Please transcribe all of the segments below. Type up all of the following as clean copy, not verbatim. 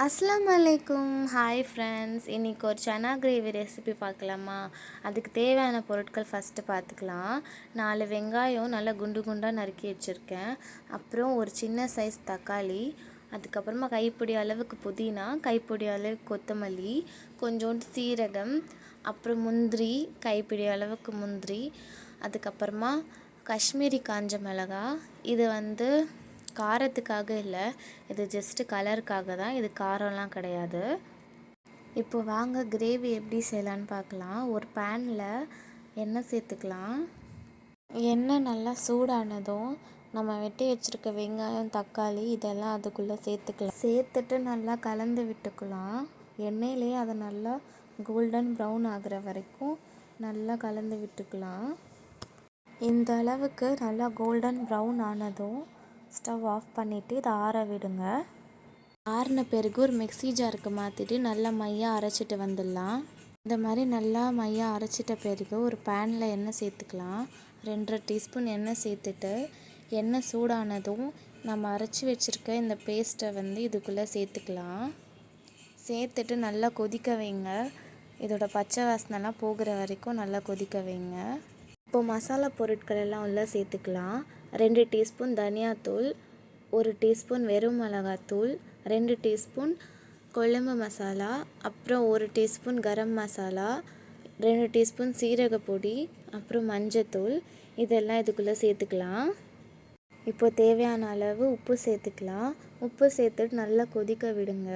அஸ்ஸலாமு அலைக்கும். Hi friends, இன்றைக்கி ஒரு சனா கிரேவி ரெசிபி பார்க்கலாமா? அதுக்கு தேவையான பொருட்கள் ஃபஸ்ட்டு பார்த்துக்கலாம். 4 வெங்காயம் நல்லா குண்டு குண்டாக நறுக்கி வச்சுருக்கேன். அப்புறம் ஒரு சின்ன சைஸ் தக்காளி, அதுக்கப்புறமா கைப்பிடி அளவுக்கு புதினா, கைப்பிடி அளவுக்கு கொத்தமல்லி, கொஞ்சோண்டு சீரகம், அப்புறம் முந்திரி, கைப்பிடி அளவுக்கு முந்திரி, அதுக்கப்புறமா காஷ்மீரி காஞ்ச மிளகா. இது காரத்துக்காக இல்லை, இது ஜஸ்ட்டு கலருக்காக தான். இது காரம்லாம் கிடையாது. இப்போ வாங்க கிரேவி எப்படி செய்யலான்னு பார்க்கலாம். ஒரு பேனில் எண்ணெய் சேர்த்துக்கலாம். எண்ணெய் நல்லா சூடானதும் நம்ம வெட்டி வச்சுருக்க வெங்காயம், தக்காளி இதெல்லாம் அதுக்குள்ளே சேர்த்துட்டு நல்லா கலந்து விட்டுக்கலாம். எண்ணெயிலேயே அதை நல்லா கோல்டன் ப்ரௌன் ஆகிற வரைக்கும் நல்லா கலந்து விட்டுக்கலாம். இந்த அளவுக்கு நல்லா கோல்டன் ப்ரௌன் ஆனதும் ஸ்டவ் ஆஃப் பண்ணிவிட்டு இதை ஆற விடுங்க. ஆறின பிறகு ஒரு மிக்ஸி ஜாருக்கு மாற்றிட்டு நல்லா மையாக அரைச்சிட்டு வந்துடலாம். இந்த மாதிரி நல்லா மையாக அரைச்சிட்ட பிறகு ஒரு பேனில் எண்ணெய் சேர்த்துக்கலாம். 2.5 டீஸ்பூன் எண்ணெய் சேர்த்துட்டு எண்ணெய் சூடானதும் நம்ம அரைச்சி வச்சுருக்க இந்த பேஸ்ட்டை இதுக்குள்ளே சேர்த்துக்கலாம். சேர்த்துட்டு நல்லா கொதிக்க வைங்க. இதோட பச்சை வாசனைலாம் போகிற வரைக்கும் நல்லா கொதிக்க வைங்க. இப்போ மசாலா பொருட்கள் எல்லாம் உள்ளே சேர்த்துக்கலாம். 2 டீஸ்பூன் தனியாத்தூள், 1 டீஸ்பூன் வெறும் மிளகாத்தூள், 2 டீஸ்பூன் குழம்பு மசாலா, அப்புறம் 1 டீஸ்பூன் கரம் மசாலா, 2 டீஸ்பூன் சீரகப்பொடி, அப்புறம் மஞ்சத்தூள். இதெல்லாம் இதுக்குள்ளே சேர்த்துக்கலாம். இப்போ தேவையான அளவு உப்பு சேர்த்துக்கலாம். உப்பு சேர்த்துட்டு நல்லா கொதிக்க விடுங்க.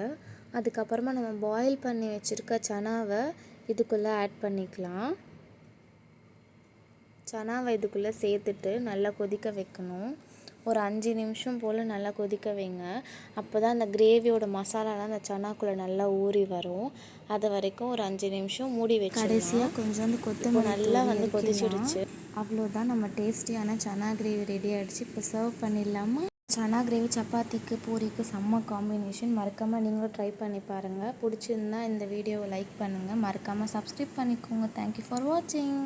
அதுக்கப்புறமா நம்ம பாயில் பண்ணி வச்சுருக்க சனாவை இதுக்குள்ளே ஆட் பண்ணிக்கலாம். சனாவை இதுக்குள்ளே சேர்த்துட்டு நல்லா கொதிக்க வைக்கணும். ஒரு 5 நிமிஷம் போல் நல்லா கொதிக்க வைங்க. அப்போ தான் அந்த கிரேவியோட மசாலாலாம் அந்த சனாக்குள்ளே நல்லா ஊறி வரும். அது வரைக்கும் ஒரு 5 நிமிஷம் மூடி வச்சு கடைசியாக கொஞ்சோண்டு கொத்தமல்லி நல்லா கொதிச்சிடுச்சு. அவ்வளோதான், நம்ம டேஸ்டியான சனா கிரேவி ரெடி ஆகிடுச்சு. இப்போ சர்வ் பண்ணிடலாமா? சனா கிரேவி சப்பாத்திக்கு பூரிக்கு செம்ம காம்பினேஷன். மறக்காமல் நீங்களும் ட்ரை பண்ணி பாருங்கள். பிடிச்சிருந்தா இந்த வீடியோவை லைக் பண்ணுங்கள். மறக்காமல் சப்ஸ்கிரைப் பண்ணிக்கோங்க. தேங்க்யூ ஃபார் வாட்சிங்.